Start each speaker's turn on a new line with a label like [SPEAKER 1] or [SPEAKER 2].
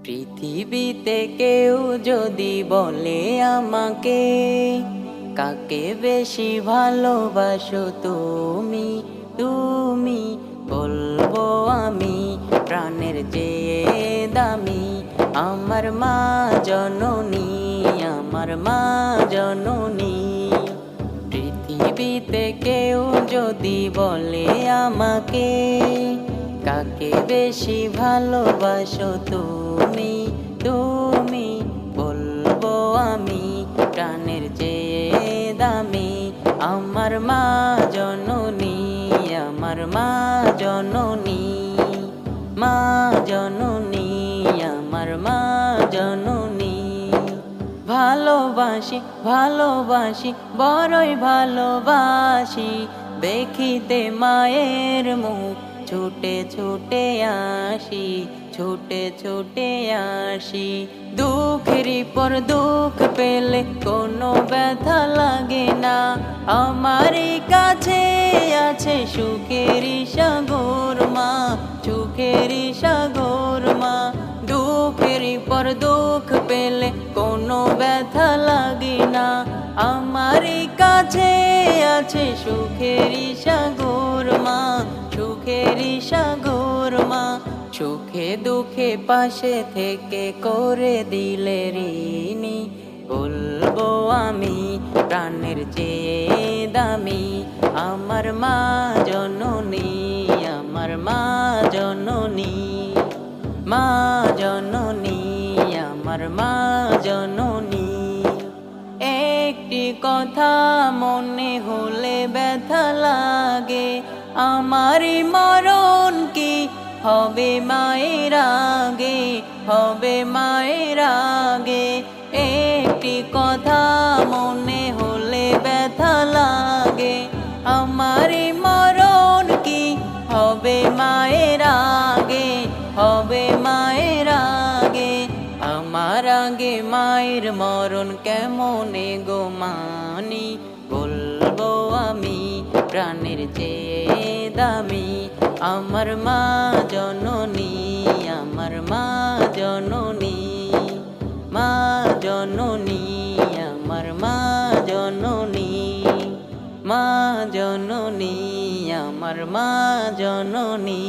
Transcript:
[SPEAKER 1] পৃথিবীতে কেউ যদি বলে আমাকে, কাকে বেশি ভালোবাসো তুমি, তুমি বলবো আমি প্রাণের চেয়ে দামি আমার মা জননী, আমার মা জননী। পৃথিবীতে কেউ যদি বলে আমাকে, কাকে বেশি ভালোবাসো তুমি, তুমি বলবো আমি প্রাণের চেয়ে দামি আমার মা জননী, আমার মা জননী, মা জননী, আমার মা জননী। ভালোবাসি ভালোবাসি বড়ই ভালোবাসি, দেখিতে মায়ের মুখ ছুটে ছুটে আসি, ছুটে ছুটে আসি। দুঃখেরই পর দুঃখ পেলে কোনো ব্যথা লাগে না, আমারই কাছে আছে সুখেরই সাগর মা, সুখেরই সাগর মা। দুঃখেরই পর দুঃখ পেলে কোনো ব্যথা লাগে না, আমারই কাছে আছে সুখেরই সাগর মা, সুখেরই সাগর মা। সুখে দুঃখে পাশে থেকে করে দিলে ঋণী, বলবো আমি প্রাণের চেয়ে দামি আমার মা জননী, আমার মা জননী, মা জননী, আমার মা জননী। একটি কথা মনে হলে ব্যথা লাগে, আমারই মরণ কি হবে মায়ের আগে, হবে মায়ের আগে। একটি কথা মনে হলে ব্যথা লাগে, আমারই মরণ কি হবে মায়ের আগে, হবে মায়ের আগে। আমার আগে মায়ের মরণ কেমনে গো মানি, বলবো আমি প্রাণের চেয়ে দামি আমার মা জননী, আমার মা জননী, মা জননী, আমার মা জননী, মা জননী, আমার মা জননী।